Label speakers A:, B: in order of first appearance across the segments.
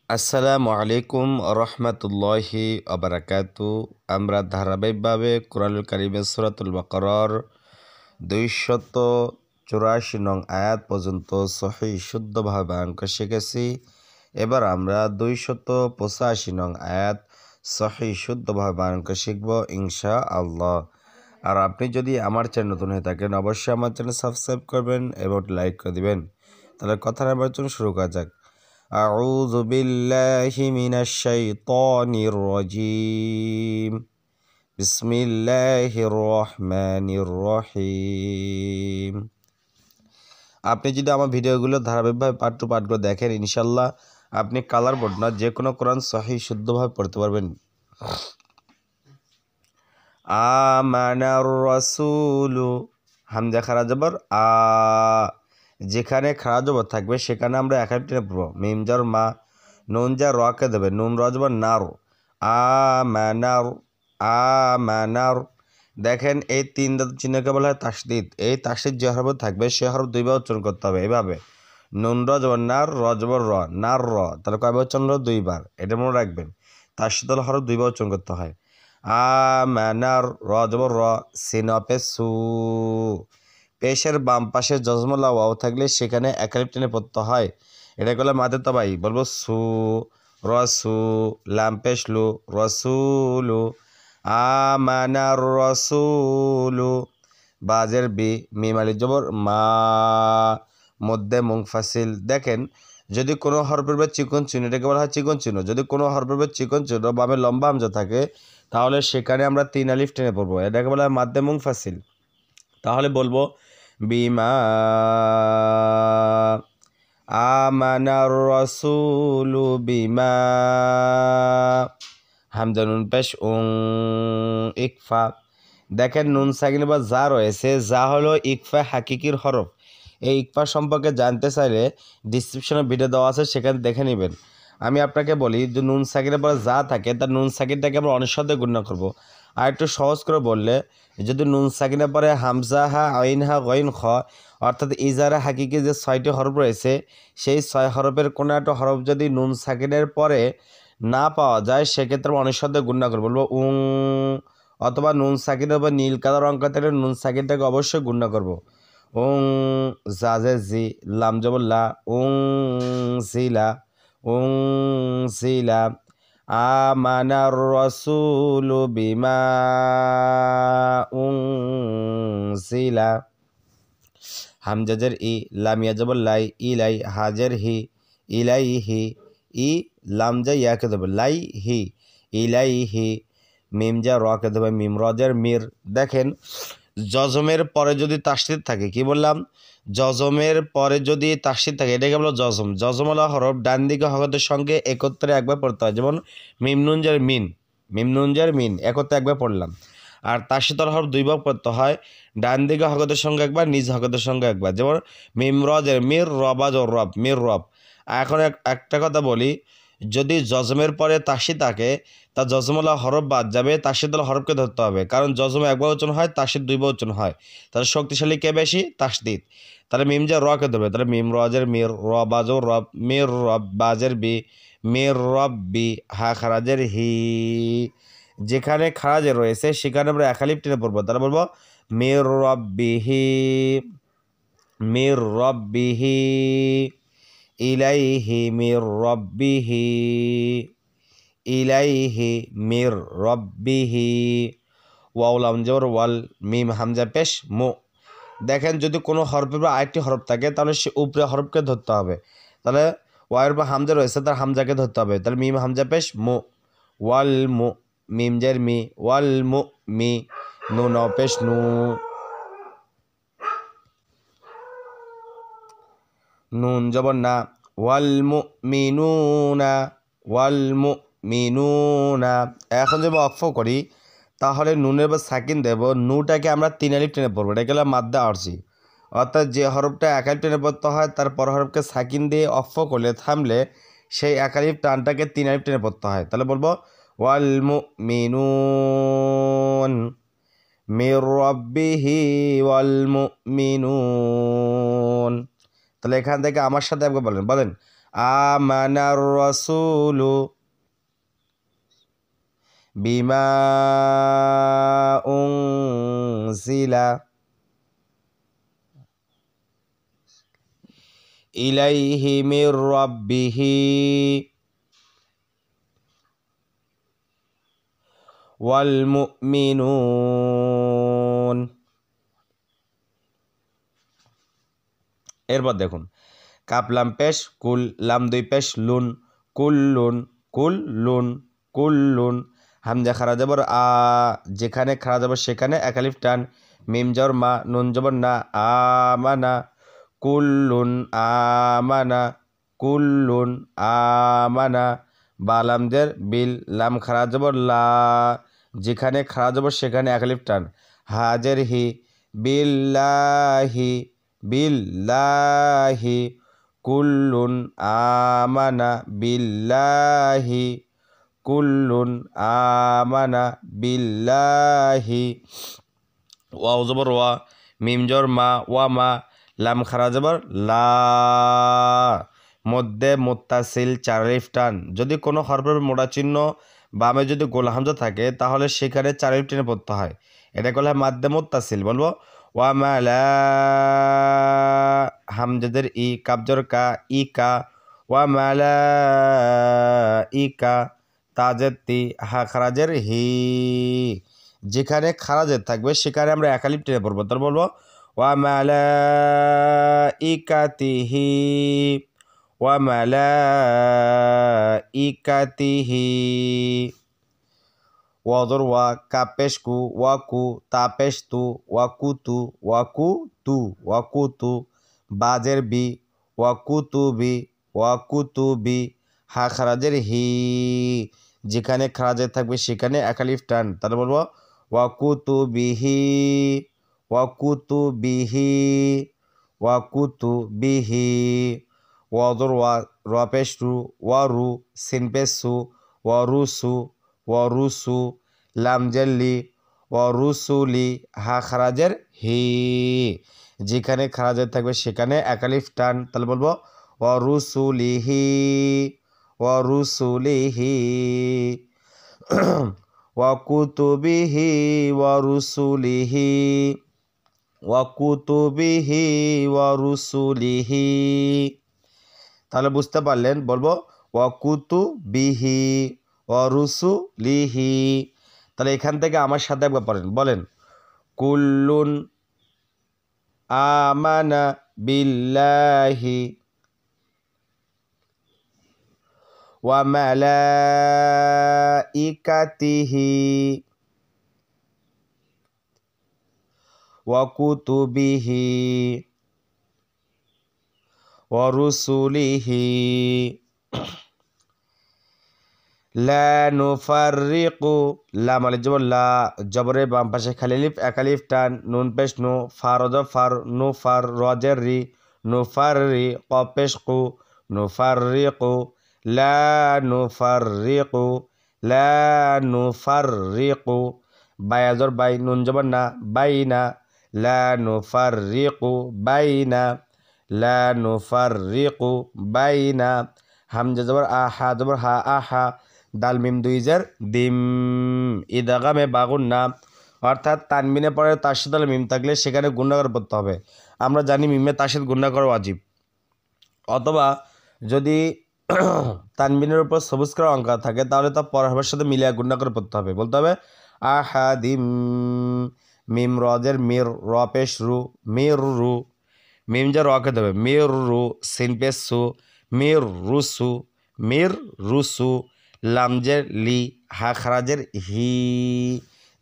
A: আসসালামু আলাইকুম রহমতুল্লাহি আবরাকাতু। আমরা ধারাবাহিকভাবে কুরআনুল কারীমের সূরাতুল বাকারার 284 নং আয়াত পর্যন্ত সহিহ শুদ্ধভাবে বায়ান করে শিখেছি। এবার আমরা 285 নং আয়াত সহিহ শুদ্ধভাবে বায়ান করে শিখব ইনশাআল্লাহ। আর আপনি যদি আমার চ্যানেল নতুন হয়ে থাকেন অবশ্যই আমার চ্যানেল সাবস্ক্রাইব করবেন এবং লাইক করে দিবেন। তাহলে কথা না বাড়ানোর জন্য শুরু করা যাক। أعوذ بالله من الشيطان الرجيم بسم الله الرحمن الرحيم। আপনি যদি আমার ভিডিওগুলো ধারাবাহিকভাবে পার্ট টু পার্টগুলো দেখেন ইনশাল্লাহ আপনি কালার বোর্ড না যে কোনো কোরআন সহিহ শুদ্ধভাবে পড়তে পারবেন। আমানার রাসূলু হামজা খারা জবর আ, যেখানে খারা জবর থাকবে সেখানে আমরা এক টেনে পড়ব। মিম জর মা, নুন যা রকে দেবে, নুন র জবর নার, আমানার আমানার। দেখেন এই তিন চিহ্নকে বলা হয় তাসদিদ। এই তাসদিদ যে হরফ থাকবে সে হরফ দুইবার উচ্চারণ করতে হবে এভাবে, নুন র জবর নার, র জবর র, নার র, তাহলে কয়বার উচ্চারণ হলো? দুইবার। এটা মনে রাখবেন, তাসদিদ হরফ দুইবার উচ্চারণ করতে হয়। আমানার র জবর র, সিন অপে সু, পেশের বাম পাশে জজমলা ওয়াও থাকলে সেখানে একালিফ টেনে পড়তে হয়। এটা করলে মাতে তবাই বলবো সু, রসু, লাম পেশ লু, রসুলু, আমানার রসুলু, বাজের বি, মিম আলিফ জবর মা, মধ্যে মুংফাসিল। দেখেন যদি কোনো হরফের বা চিকন চিহ্ন, এটাকে বলা হয় চিকন চিহ্ন, যদি কোনো হরফের বা চিকন চিহ্ন বামে লম্বা হামজা থাকে তাহলে সেখানে আমরা তিন আলিফ টেনে পড়বো, এটাকে বলা হয় মাধ্যে মুংফাসিল। তাহলে বলবো বিমা আমানার রাসূলু বিমা, হামজা নুন পেশ উং, ইকফা। দেখেন নুন সাকিন বা যা রয়েছে, যা হলো ইকফা হাকিকির হরফ। এই ইকফা সম্পর্কে জানতে চাইলে ডিসক্রিপশনে ভিডিও দেওয়া আছে, সেখানে দেখে নেবেন। আমি আপনাকে বলি যে নুন সাকিনের পরে যা থাকে তার নুন সাকিনটাকে আমরা অনিঃশব্দে গণ্য করব। আর একটু সহজ করে বললে, যদি নুন সাকিনের পরে হামজা হা, আইন হা, গইন খ, অর্থাৎ ইজারা হাকিকি যে 6টি হরফ রয়েছে সেই 6 হরফের কোনো একটা হরফ যদি নুন সাকিনের পরে না পাওয়া যায় সেক্ষেত্রে আমরা অনিঃশব্দে গণ্য করব, বলবো উং, অথবা নুন সাকিনের উপর নীল কালার অঙ্ক থাকলে নুন সাকিনটাকে অবশ্যই গণ্য করব। উং জাজে জি, লাম জবল্লা, উং জিলা, উং জিলা, আমানার রাসূলু বিমা উং জিলা, হামজাজের ই, লামিয়া জবল্লাই, ইলাই, হাজের হি, ইলাইহি, ই লাম যা ইয়াকে দেবে লাই হি, ইলাইহি, মিম যা রকে দেবে মিম, রজের মির। দেখেন জজমের পরে যদি তাসদিদ থাকে, কি বললাম? জজমের পরে যদি তাসদিদ থাকে এটাকে বলো জজম। জজমওয়ালা হরফ ডান দিকে হরফের সঙ্গে একত্রে একবার পড়তে হয়, যেমন মিম নুন জার মিন, মিম নুন জার মিন একত্রে একবার পড়লাম। আর তাসদিদের হরফ দুইবার পড়তে হয়, ডান দিকে হরফের সঙ্গে একবার, নিজ হরফের সঙ্গে একবার, যেমন মিম রজের মির, রবাজ ও রব, মির রব। এখন একটা কথা বলি, যদি জজমের পরে তাসদিদ থাকে তা জজমওয়ালা হরফ বাদ যাবে, তাসদিদওয়ালা হরফকে ধরতে হবে, কারণ জজম একবার উচ্চারণ হয়, তাসদিদ দুইবার উচ্চারণ হয়। তাহলে শক্তিশালী কে বেশি? তাসদিদ। তাহলে মিম যা রকে ধরবে, তাহলে মিম রজের মির, র বাজর রব, মির রব, বাজের বি, মির রব বি, হা খারাজের হি। যেখানে খারাজে রয়েছে সেখানে আমরা একালিফ টেনে পড়বো, তাহলে বলবো মির রব্বিহি, মির রব্বিহি, ইলাইহি মির রব্বিহি, ইলাইহি মির রব্বিহি, ওয়াও লাম জবর ওয়াল, মিম হামজা পেশ মু। দেখেন যদি কোনো হরফের বা আরেকটি হরফ থাকে তাহলে সে উপরে হরফকে ধরতে হবে, তাহলে ওয়াইয়ের বা হামজা রয়েছে তার হামজাকে ধরতে হবে, তাহলে মিম হামজা পেশ মু, ওয়াল মু, মিম জের মি, ওয়াল মু মি, নুন পেশ নু, নুন জবর না, ওয়াল মুমিনুনা, ওয়াল মুমিনুনা। এখন যদি অক্ফ করি তাহলে নুনের বা সাকিন দেব, নুটাকে আমরা তিন আলিফ টেনে পড়বো, এটা গেলে মাদ্দা আরজি। অর্থাৎ যে হরফটা এক আলিফ টেনে পড়তে হয় তার পর হরফকে সাকিন দিয়ে অক্ফ করলে থামলে সেই এক আলিফ টানটাকে তিন আলিফ টেনে পড়তে হয়। তাহলে বলবো ওয়াল মুমিনুন, মির রাব্বিহি ওয়াল মুমিনুন। তাহলে এখান থেকে আমার সাথে একবার বলেন, বলেন আমানার রাসূলু বিমা উনজিলা ইলাইহি মির রাব্বিহি ওয়াল মুমিনুন। এরপর দেখুন কাপ লাম পেশ কুল লাম দুই পেশ লুন কুল্লুন কুল্লুন কুল্লুন হামজা খারা যাবর আ যেখানে খারা যাবর সেখানে এক আলিফ টান মিম জবর মা নুন জবর না আমানা কুল্লুন আমানা কুল্লুন আমানা বালামদের বিল লাম খারা যাবর লা যেখানে খারা যাবর সেখানে এক আলিফ টান হাজের হি বিল্লাহি বিল্লাহি কুল্লুন আমানা বিল্লাহি কুল্লুন আমানা বিল্লাহি ওয়াও জবর ওয়া মিম জবর মা ওয়া মা লাম খারা জবর লা মধ্যে মুত্তাসিল চার আলিফ টান যদি কোনো হরফের মোড়া চিহ্ন বামে যদি গোল হামজা থাকে তাহলে সেখানে চার আলিফ টেনে পড়তে হয়। এটা করলে মাদ্দে মুত্তাসিল বলবো ওয়া মালা হামজাদের ই কাবজর কা ই কা ওয়া মালা ই কা তাজের তি হা খারাজের হি যেখানে খারাজের থাকবে সেখানে আমরা এক আলিফ টেনে পড়বো তার বলবো ওয়া মালা ইকাতিহি ওয়া মালা ইকাতিহি ওয়াদর ওয়া কাপেশ কু ওয়াকু তাপেশ তু ওয়াকুতু ওয়াকুতু ওয়াকুতু বাজের বি ওয়াকুতুবি ওয়াকুতুবি হা খারাজের হি যেখানে খারাজের থাকবে সেখানে এক আলিফ টান তাহলে বলবো ওয়াকুতুবিহি ওয়াকুতুবিহি ওয়াকুতুবিহি ওয়াদর ওয়া রপেশ রু ওয়ারু সিনপেসু ওয়ারুসু ওয়ারুসু লামজেল্লি ওয়ারুসুলি হা খারাজের হি যেখানে খারাজের থাকবে সেখানে এক আলিফ টান তাহলে বলবো ওয়ারুসুলিহি ওয়ারুসুলিহি ওয়াকুতুবিহি ওয়ারুসুলিহি ওয়াকুতুবিহি ওয়ারুসুলিহি তাহলে বুঝতে পারলেন বলবো ওয়াকুতুবিহি ওয়ারুসুলিহি তাহলে এখান থেকে আমার সাথে একবার পড়েন বলেন কুল্লুন আমানা বিল্লাহি ওয়া মালাইকাতিহি ওয়া কুতুবিহি ওয়া রুসুলিহি লা নুফাররিকু লাম আলিফ জবর লা জবরের বাম পাশে খালি আলিফ এক আলিফ টান নুন পেশ নু ফার ফার নু ফার রজের রি নুফাররি কফ পেশ কু নুফাররিকু লা নুফাররিকু লা নুফাররিকু বায়াজর বাই নুন জবর না বাইনা লা নুফাররিকু বাইনা লা নুফাররিকু বাইনা হামজা জবর আহা জবর হা আহা দাল মিম দুই জের দিম ইদাগামে বাগুন না অর্থাৎ তানবিনে পরে তার সাথে মিম থাকলে সেখানে গুণাকার পড়তে হবে। আমরা জানি মিমে তার সাথে গুণা করা ওয়াজিব, অথবা যদি তানবিনের উপর সবুজ করা অঙ্ক থাকে তাহলে তা পরের সাথে মিলিয়ে গুণা করে পড়তে হবে। বলতে হবে আহাদিম মিম রজের মির র পেশ রু মির রু মিম যা রকে দেবে মির রু সিন পেশ সু মির রুসু মির রুসু লামজের লি হা খারাজের হি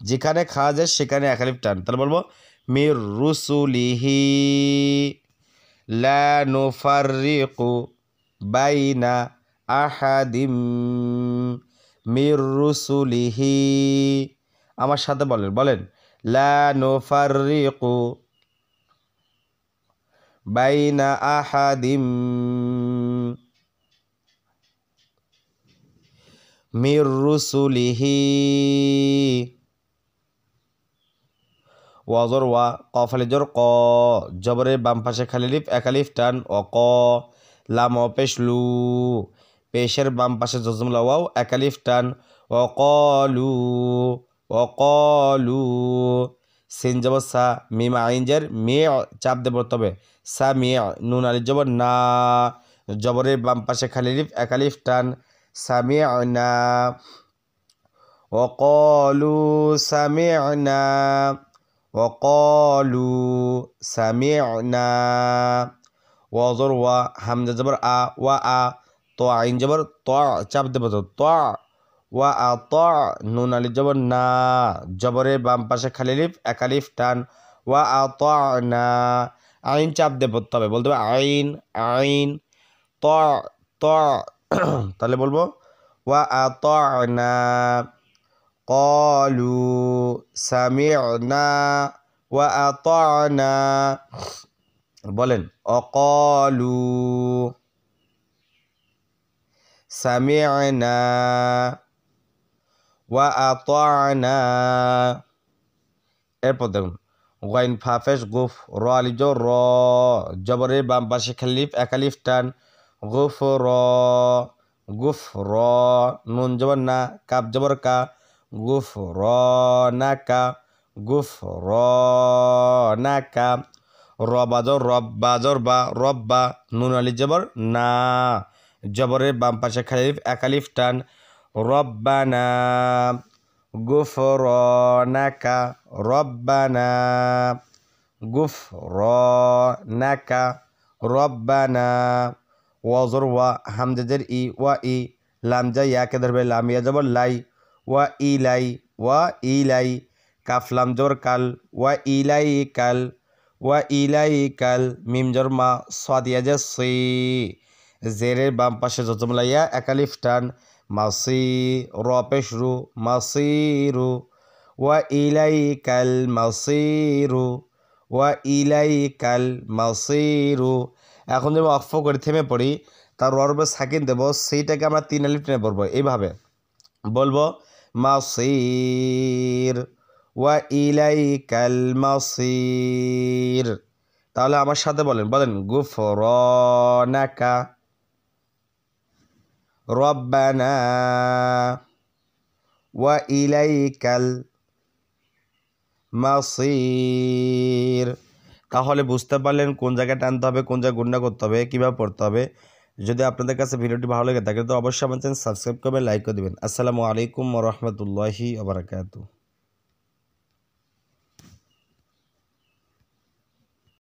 A: যেখানে খারাজের সেখানে এক আলিফ টান তাহলে বলবো মির রুসুলিহি লা নুফাররিকু বাইনা আহাদিম মির রুসুলিহি আমার সাথে বলেন বলেন লা নুফাররিকু বাইনা আহাদিম মির রুসুলিহি ওয়াজর ওয়া কফ আলিজর ক জবরের বাম পাশে খালি লিফ এক আলিফ টান ও ক লাম পেশ লু, পেশের বাম পাশে জজমলা ওয়াও একালিফ টান, ওয়াকালু ওয়াকালু, সিন জবর সা, মিম আইন জের মি, চাপ দেব তবে সা মি, নুন আলিফ জবর না, জবরের বাম পাশে খালি লিফ একালিফ টান, সামি'না ওয়াকালু সামি'না ওয়াকালু সামি'না, ওয়াজর ওয়া, হামজা জবর আ, ওয়া আ, তো আইন জবর ত, চাপ দেব তো ত, ওয়া আ ত, নুন আলিফ জবর না, জবরের বাম পাশে খালি লিফ একালিফ টান, ওয়া আ ত না, আইন চাপ দেব তবে বলতে হবে আইন আইন, ত ত, তাহলে বলবো ওয়া আ ত না, কলু সামি'না ওয়া আ ত না, বলেন অকলু সামি'না ওয়া আতা'না। এরপর দেখুন গাইন ফাফেশ গুফ, র আলিফ জবর র, জবরের বাম পাশে খালিফ একালিফ টান, গুফ র গুফ র, নুন জবর না, কাপ জবর কা, গুফ র না কা, গুফ র না কা, র বাজর রব, বাজর বা, রব্বা, নুন আলিফ জবর না, জবরের বাম পাশে খালিফ একালিফ টান, রব্বানা গুফরানাকা, রব্বানা গুফরানাকা, রব্বানা, ওয়াজর ওয়া, হামজাজের ই, ওয়া ই, লামজা ইয়াকে ধরবে, লামিয়া জবর লাই, ওয়া ইলাই ওয়া ইলাই, কাফ লাম জবর কাল, ওয়া ইলাই কাল ওয়া ইলাই কাল, মিম জবর মা, সাদিয়া যে সি, জেরের বাম পাশে জজমলাইয়া একালিফ টান, মাসি, র পেশ রু, মাসিরু, ওয়া ইলাইকাল মাসিরু ওয়া ইলাইকাল মাসিরু। এখন যদি অক্ফ করে থেমে পড়ি, তার রবে সাকিন দেব, সেইটাকে আমরা 3 আলিফ টেনে পড়বো, এইভাবে বলবো মাসির ওয়া ইলাইকাল মাসির। তাহলে আমার সাথে বলেন বলেন গুফরানাকা রব্বানা ওয়া ইলাইকাল মাসির। তাহলে বুঝতে পারলেন কোন জায়গায় টানতে হবে, কোন জায়গায় গুণনা করতে হবে, কীভাবে পড়তে হবে। যদি আপনাদের কাছে ভিডিওটি ভালো লেগে থাকে তো অবশ্যই আমার চ্যানেল সাবস্ক্রাইব করবেন, লাইক করে দেবেন। আসসালামু আলাইকুম ওয়া রাহমাতুল্লাহি ওয়া বারাকাতুহু।